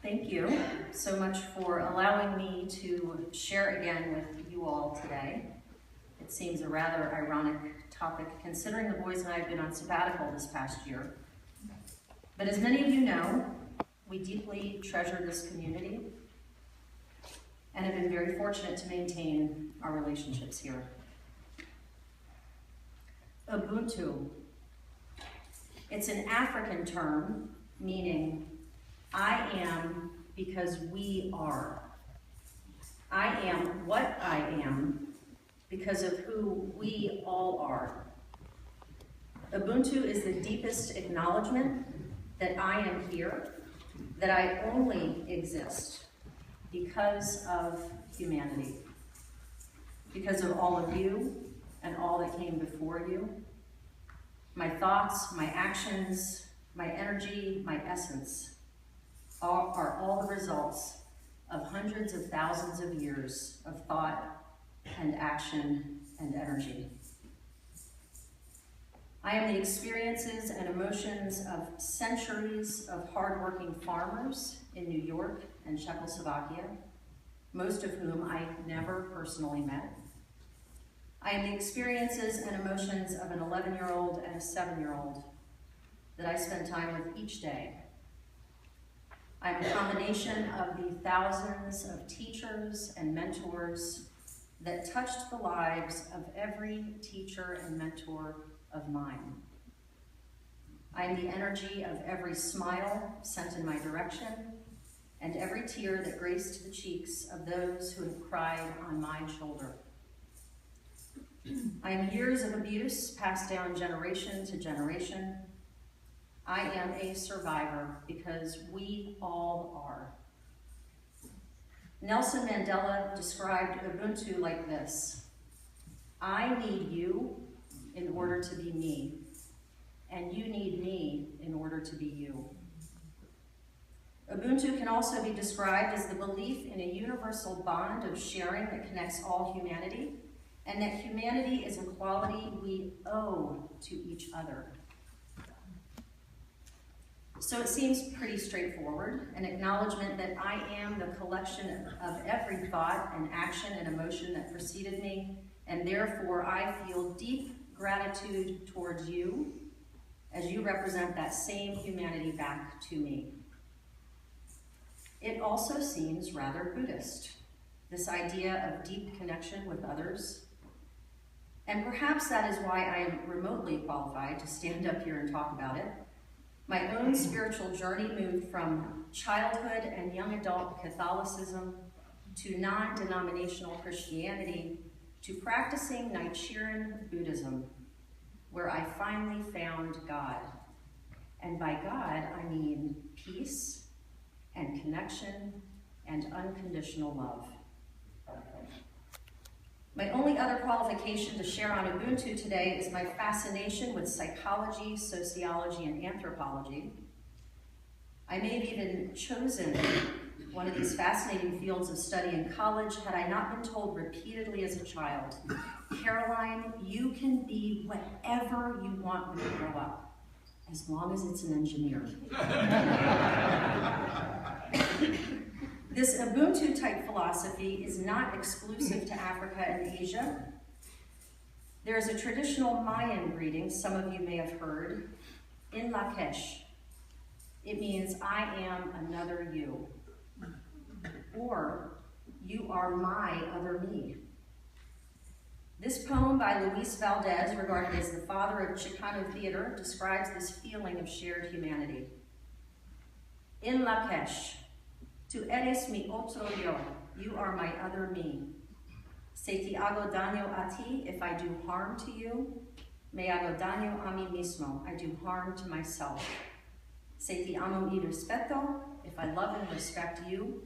Thank you so much for allowing me to share again with you all today. It seems a rather ironic topic considering the boys and I have been on sabbatical this past year. But as many of you know, we deeply treasure this community and have been very fortunate to maintain our relationships here. Ubuntu. It's an African term meaning I am because we are. I am what I am because of who we all are. Ubuntu is the deepest acknowledgement that I am here, that I only exist because of humanity, because of all of you and all that came before you. My thoughts, my actions, my energy, my essence are all the results of hundreds of thousands of years of thought and action and energy. I am the experiences and emotions of centuries of hardworking farmers in New York and Czechoslovakia, most of whom I never personally met. I am the experiences and emotions of an 11-year-old and a 7-year-old that I spend time with each day. I am a combination of the thousands of teachers and mentors that touched the lives of every teacher and mentor of mine. I am the energy of every smile sent in my direction and every tear that graced the cheeks of those who have cried on my shoulder. I am years of abuse passed down generation to generation. I am a survivor because we all are. Nelson Mandela described Ubuntu like this: I need you in order to be me, and you need me in order to be you. Ubuntu can also be described as the belief in a universal bond of sharing that connects all humanity, and that humanity is a quality we owe to each other. So it seems pretty straightforward, an acknowledgement that I am the collection of every thought and action and emotion that preceded me, and therefore I feel deep gratitude towards you as you represent that same humanity back to me. It also seems rather Buddhist, this idea of deep connection with others. And perhaps that is why I am remotely qualified to stand up here and talk about it. My own spiritual journey moved from childhood and young adult Catholicism to non-denominational Christianity to practicing Nichiren Buddhism, where I finally found God. And by God, I mean peace and connection and unconditional love. My only other qualification to share on Ubuntu today is my fascination with psychology, sociology, and anthropology. I may have even chosen one of these fascinating fields of study in college had I not been told repeatedly as a child, Caroline, you can be whatever you want when you grow up, as long as it's an engineer. This Ubuntu-type philosophy is not exclusive to Africa and Asia. There is a traditional Mayan greeting some of you may have heard, in Lak'Ech. It means, I am another you, or you are my other me. This poem by Valdez, regarded as the father of Chicano theater, describes this feeling of shared humanity. In Lak'Ech, tu eres mi otro yo, you are my other me. Se te hago daño a ti, if I do harm to you, me hago daño a mí mismo, I do harm to myself. Se te amo y respeto, if I love and respect you,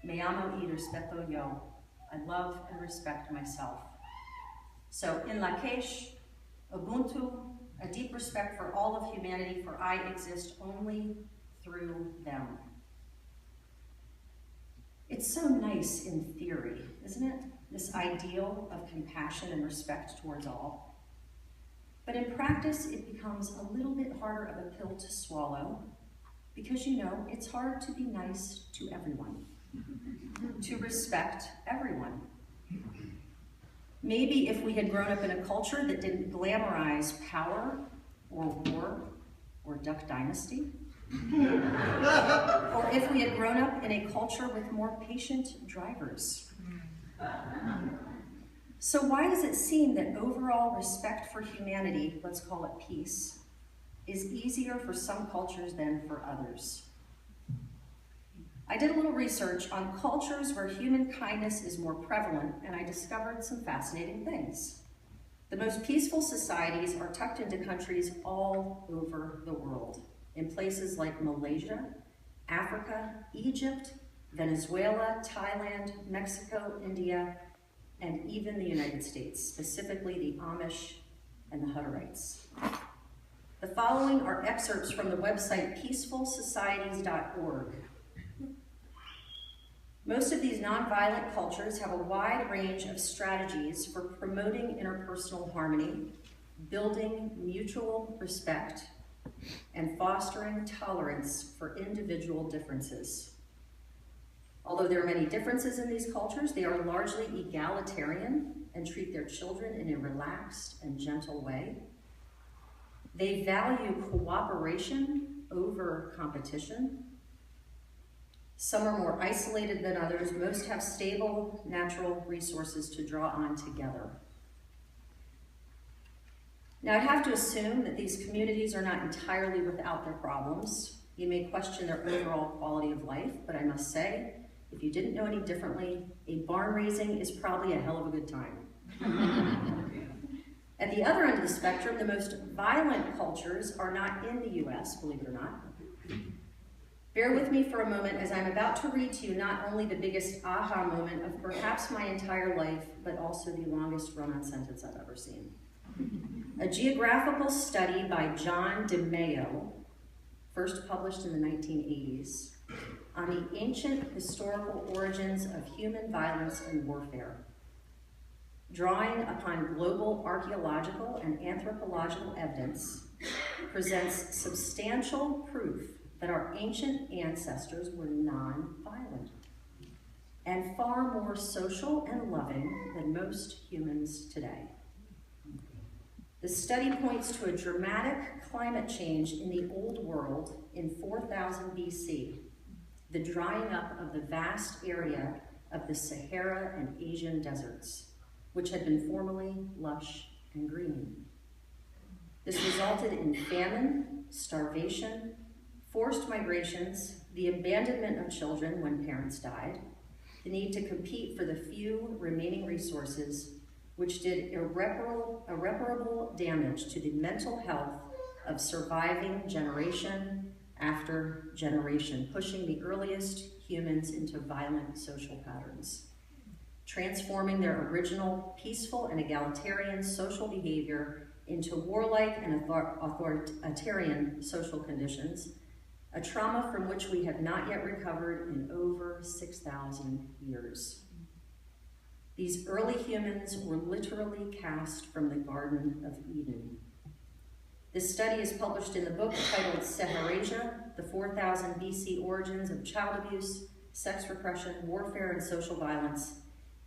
me amo y respeto yo, I love and respect myself. So in Lak'Ech, Ubuntu, a deep respect for all of humanity, for I exist only through them. It's so nice in theory, isn't it? This ideal of compassion and respect towards all. But in practice, it becomes a little bit harder of a pill to swallow Because you know, it's hard to be nice to everyone, to respect everyone. Maybe if we had grown up in a culture that didn't glamorize power or war or Duck Dynasty, or if we had grown up in a culture with more patient drivers. So why does it seem that overall respect for humanity, let's call it peace, is easier for some cultures than for others? I did a little research on cultures where human kindness is more prevalent, and I discovered some fascinating things. The most peaceful societies are tucked into countries all over the world, in places like Malaysia, Africa, Egypt, Venezuela, Thailand, Mexico, India, and even the United States, specifically the Amish and the Hutterites. The following are excerpts from the website peacefulsocieties.org. Most of these nonviolent cultures have a wide range of strategies for promoting interpersonal harmony, building mutual respect, and fostering tolerance for individual differences. Although there are many differences in these cultures, they are largely egalitarian and treat their children in a relaxed and gentle way. They value cooperation over competition. Some are more isolated than others. Most have stable natural resources to draw on together. Now, I'd have to assume that these communities are not entirely without their problems. You may question their overall quality of life, but I must say, if you didn't know any differently, a barn raising is probably a hell of a good time. At the other end of the spectrum, the most violent cultures are not in the US, believe it or not. Bear with me for a moment as I'm about to read to you not only the biggest aha moment of perhaps my entire life, but also the longest run-on sentence I've ever seen. A geographical study by John DeMeo, first published in the 1980s, on the ancient historical origins of human violence and warfare, drawing upon global archaeological and anthropological evidence, presents substantial proof that our ancient ancestors were non-violent and far more social and loving than most humans today. The study points to a dramatic climate change in the Old World in 4000 BC, the drying up of the vast area of the Sahara and Asian deserts, which had been formerly lush and green. This resulted in famine, starvation, forced migrations, the abandonment of children when parents died, the need to compete for the few remaining resources, which did irreparable damage to the mental health of surviving generation after generation, pushing the earliest humans into violent social patterns, transforming their original peaceful and egalitarian social behavior into warlike and authoritarian social conditions, a trauma from which we have not yet recovered in over 6,000 years. These early humans were literally cast from the Garden of Eden. This study is published in the book titled Saharasia, the 4000 BC Origins of Child Abuse, Sex Repression, Warfare, and Social Violence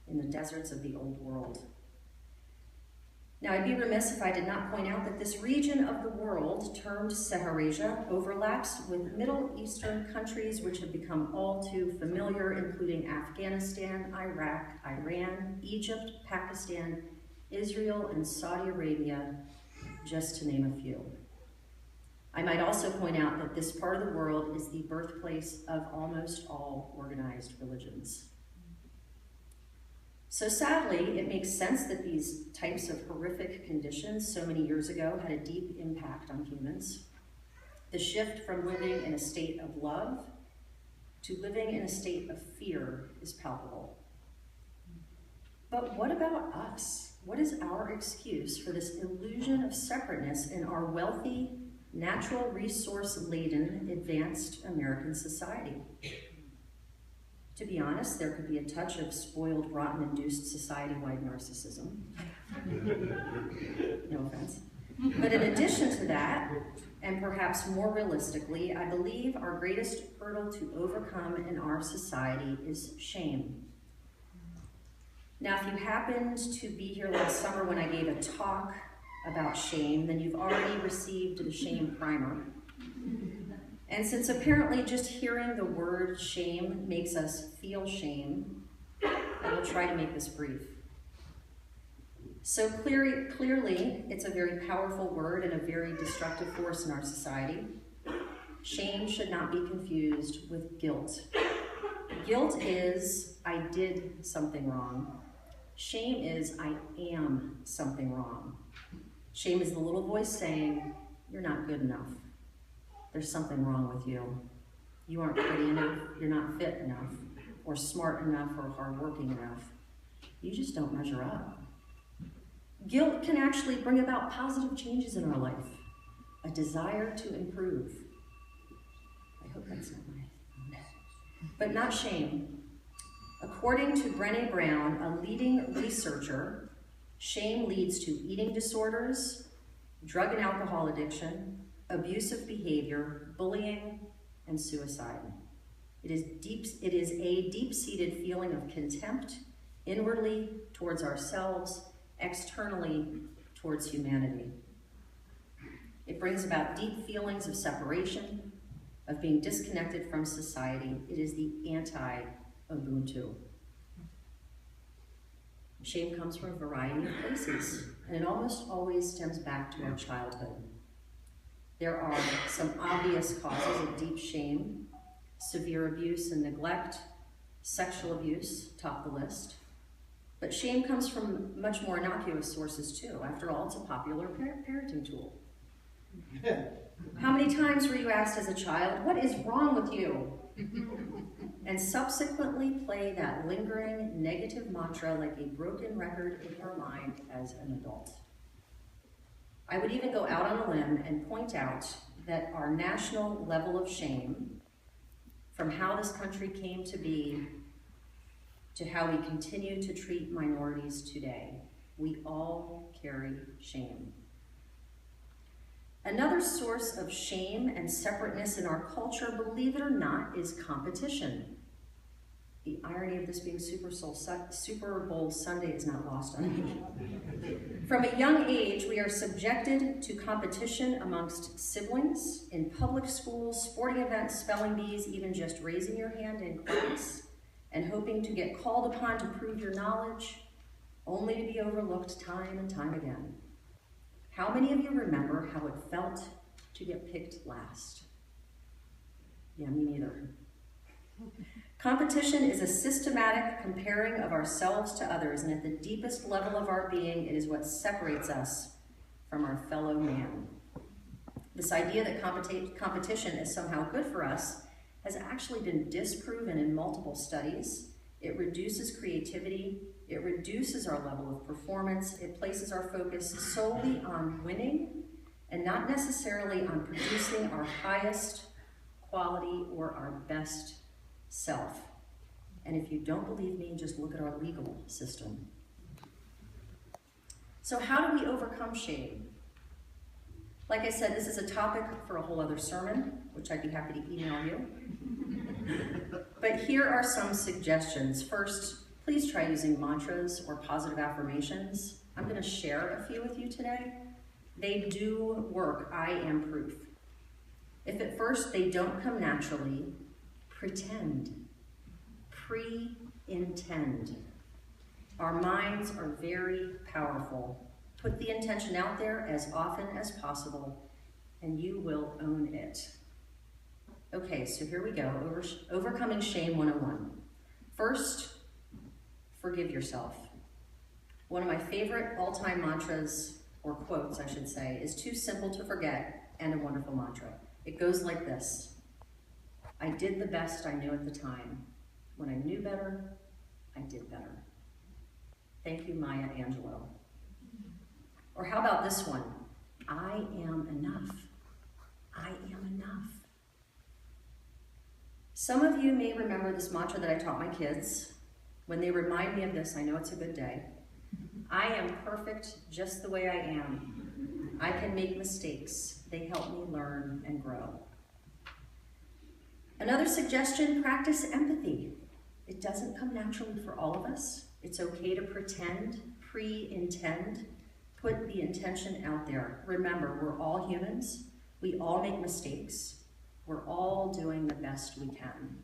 in the Deserts of the Old World. Now, I'd be remiss if I did not point out that this region of the world, termed Saharasia, overlaps with Middle Eastern countries which have become all too familiar, including Afghanistan, Iraq, Iran, Egypt, Pakistan, Israel, and Saudi Arabia, just to name a few. I might also point out that this part of the world is the birthplace of almost all organized religions. So sadly, it makes sense that these types of horrific conditions so many years ago had a deep impact on humans. The shift from living in a state of love to living in a state of fear is palpable. But what about us? What is our excuse for this illusion of separateness in our wealthy, natural resource-laden, advanced American society? To be honest, there could be a touch of spoiled, rotten-induced society-wide narcissism. No offense. But in addition to that, and perhaps more realistically, I believe our greatest hurdle to overcome in our society is shame. Now, if you happened to be here last summer when I gave a talk about shame, then you've already received the shame primer. And since apparently just hearing the word shame makes us feel shame, I will try to make this brief. So clearly, it's a very powerful word and a very destructive force in our society. Shame should not be confused with guilt. Guilt is, I did something wrong. Shame is, I am something wrong. Shame is the little voice saying, you're not good enough. There's something wrong with you. You aren't pretty enough, you're not fit enough, or smart enough, or hardworking enough. You just don't measure up. Guilt can actually bring about positive changes in our life, a desire to improve. I hope that's not my, but not shame. According to Brene Brown, a leading researcher, shame leads to eating disorders, drug and alcohol addiction, abusive behavior, bullying, and suicide. It is a deep-seated feeling of contempt, inwardly towards ourselves, externally towards humanity. It brings about deep feelings of separation, of being disconnected from society. It is the anti-Ubuntu. Shame comes from a variety of places, and it almost always stems back to our childhood. There are some obvious causes of deep shame: severe abuse and neglect, sexual abuse top the list. But shame comes from much more innocuous sources too. After all, it's a popular parenting tool. How many times were you asked as a child, what is wrong with you? And subsequently play that lingering negative mantra like a broken record in your mind as an adult. I would even go out on a limb and point out that our national level of shame, from how this country came to be to how we continue to treat minorities today, we all carry shame. Another source of shame and separateness in our culture, believe it or not, is competition. The irony of this being Super Bowl Sunday is not lost on me. From a young age, we are subjected to competition amongst siblings, in public schools, sporting events, spelling bees, even just raising your hand in class and hoping to get called upon to prove your knowledge, only to be overlooked time and time again. How many of you remember how it felt to get picked last? Yeah, me neither. Competition is a systematic comparing of ourselves to others, and at the deepest level of our being, it is what separates us from our fellow man. This idea that competition is somehow good for us has actually been disproven in multiple studies. It reduces creativity, it reduces our level of performance, it places our focus solely on winning and not necessarily on producing our highest quality or our best self. And if you don't believe me, just look at our legal system. So how do we overcome shame? Like I said, this is a topic for a whole other sermon, which I'd be happy to email you. But here are some suggestions. First, please try using mantras or positive affirmations. I'm going to share a few with you today. They do work. I am proof. If at first they don't come naturally, pretend. Pre-intend. Our minds are very powerful. Put the intention out there as often as possible, and you will own it. Okay, so here we go. Overcoming Shame 101. First, forgive yourself. One of my favorite all-time mantras, or quotes I should say, is too simple to forget and a wonderful mantra. It goes like this: I did the best I knew at the time. When I knew better, I did better. Thank you, Maya Angelou. Or how about this one? I am enough. I am enough. Some of you may remember this mantra that I taught my kids. When they remind me of this, I know it's a good day. I am perfect just the way I am. I can make mistakes. They help me learn and grow. Another suggestion, practice empathy. It doesn't come naturally for all of us. It's okay to pretend, pre-intend, put the intention out there. Remember, we're all humans. We all make mistakes. We're all doing the best we can.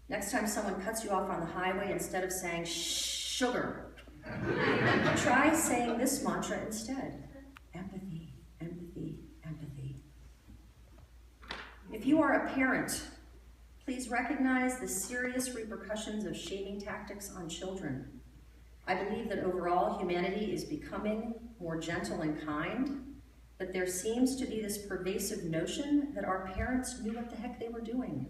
Next time someone cuts you off on the highway, instead of saying, sugar, try saying this mantra instead. Empathy, empathy, empathy. If you are a parent, please recognize the serious repercussions of shaming tactics on children. I believe that overall humanity is becoming more gentle and kind, but there seems to be this pervasive notion that our parents knew what the heck they were doing.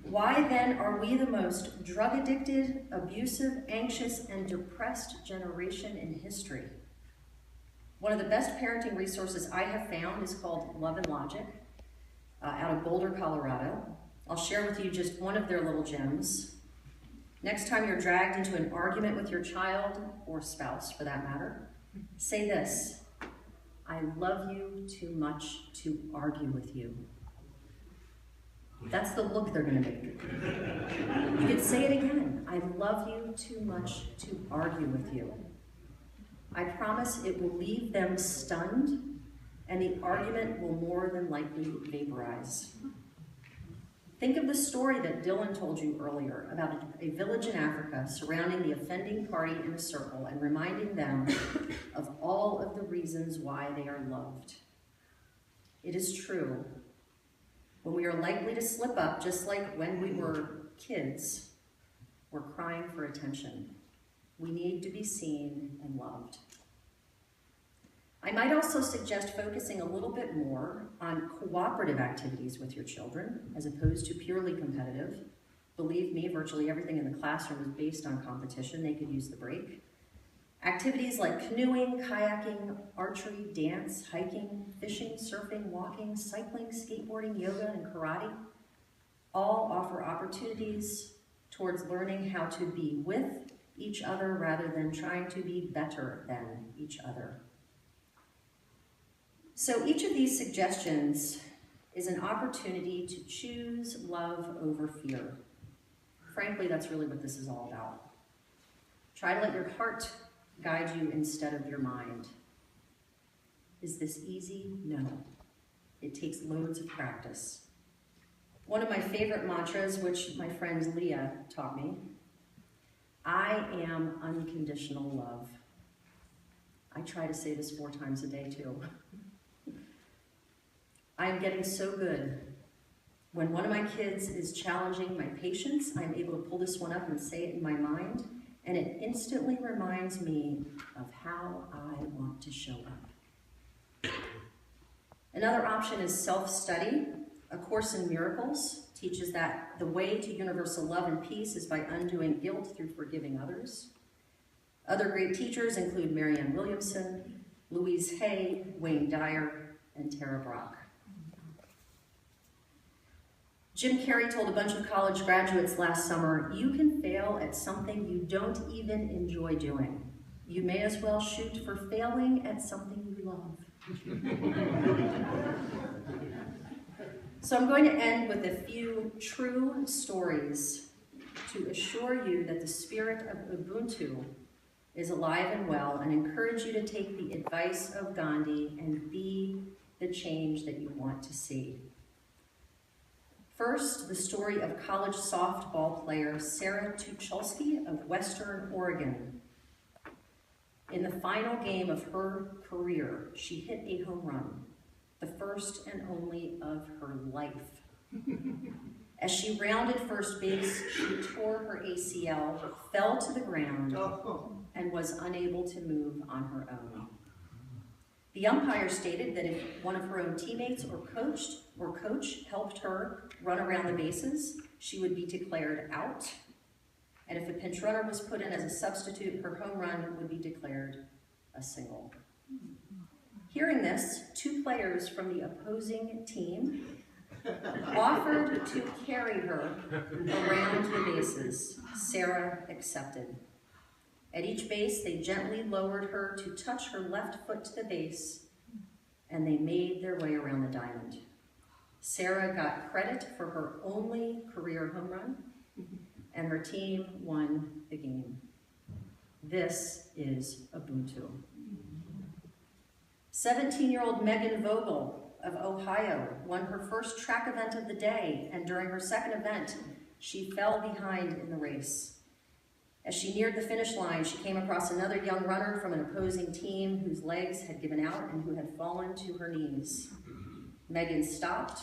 Why then are we the most drug-addicted, abusive, anxious, and depressed generation in history? One of the best parenting resources I have found is called Love and Logic, out of Boulder, Colorado. I'll share with you just one of their little gems. Next time you're dragged into an argument with your child, or spouse for that matter, say this: I love you too much to argue with you. That's the look they're gonna make. You could say it again. I love you too much to argue with you. I promise it will leave them stunned, and the argument will more than likely vaporize. Think of the story that Dylan told you earlier about a village in Africa surrounding the offending party in a circle and reminding them of all of the reasons why they are loved. It is true. When we are likely to slip up, just like when we were kids, we're crying for attention. We need to be seen and loved. I might also suggest focusing a little bit more on cooperative activities with your children, as opposed to purely competitive. Believe me, virtually everything in the classroom is based on competition. They could use the break. Activities like canoeing, kayaking, archery, dance, hiking, fishing, surfing, walking, cycling, skateboarding, yoga, and karate all offer opportunities towards learning how to be with each other rather than trying to be better than each other. So each of these suggestions is an opportunity to choose love over fear. Frankly, that's really what this is all about. Try to let your heart guide you instead of your mind. Is this easy? No. It takes loads of practice. One of my favorite mantras, which my friend Leah taught me, I am unconditional love. I try to say this 4 times a day too. I am getting so good. When one of my kids is challenging my patience, I'm able to pull this one up and say it in my mind, and it instantly reminds me of how I want to show up. Another option is self-study. A Course in Miracles teaches that the way to universal love and peace is by undoing guilt through forgiving others. Other great teachers include Marianne Williamson, Louise Hay, Wayne Dyer, and Tara Brach. Jim Carrey told a bunch of college graduates last summer, you can fail at something you don't even enjoy doing. You may as well shoot for failing at something you love. So I'm going to end with a few true stories to assure you that the spirit of Ubuntu is alive and well, and encourage you to take the advice of Gandhi and be the change that you want to see. First, the story of college softball player Sarah Tucholsky of Western Oregon. In the final game of her career, she hit a home run, the first and only of her life. As she rounded first base, she tore her ACL, fell to the ground, and was unable to move on her own. The umpire stated that if one of her own teammates or coach helped her run around the bases, she would be declared out. And if a pinch runner was put in as a substitute, her home run would be declared a single. Hearing this, 2 players from the opposing team offered to carry her around the bases. Sarah accepted. At each base, they gently lowered her to touch her left foot to the base, and they made their way around the diamond. Sarah got credit for her only career home run, and her team won the game. This is Ubuntu. 17-year-old Megan Vogel of Ohio won her first track event of the day, and during her second event, she fell behind in the race. As she neared the finish line, she came across another young runner from an opposing team whose legs had given out and who had fallen to her knees. Megan stopped,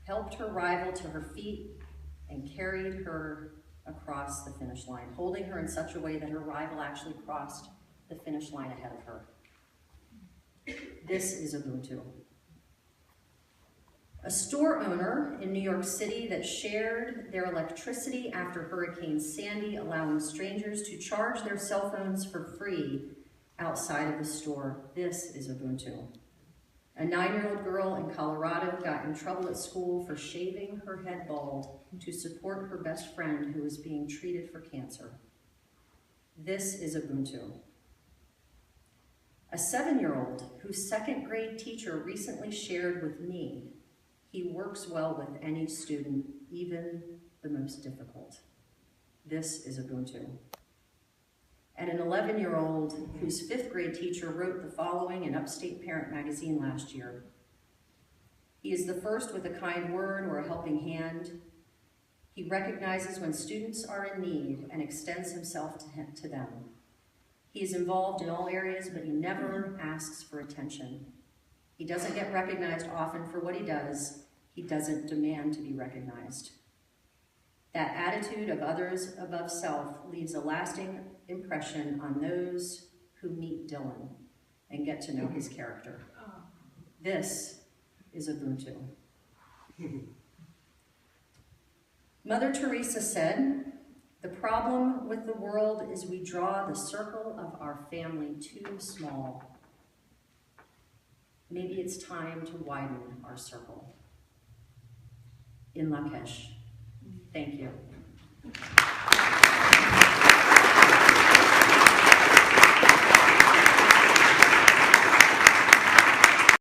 helped her rival to her feet, and carried her across the finish line, holding her in such a way that her rival actually crossed the finish line ahead of her. This is Ubuntu. A store owner in New York City that shared their electricity after Hurricane Sandy, allowing strangers to charge their cell phones for free outside of the store. This is Ubuntu. A 9-year-old girl in Colorado got in trouble at school for shaving her head bald to support her best friend who was being treated for cancer. This is Ubuntu. A 7-year-old whose second grade teacher recently shared with me he works well with any student, even the most difficult. This is Ubuntu. And an 11-year-old whose 5th grade teacher wrote the following in Upstate Parent magazine last year. He is the first with a kind word or a helping hand. He recognizes when students are in need and extends himself to them. He is involved in all areas, but he never asks for attention. He doesn't get recognized often for what he does. He doesn't demand to be recognized. That attitude of others above self leaves a lasting impression on those who meet Dylan and get to know his character. This is Ubuntu. Mother Teresa said, "The problem with the world is we draw the circle of our family too small. Maybe it's time to widen our circle." In Lak'Ech. Thank you.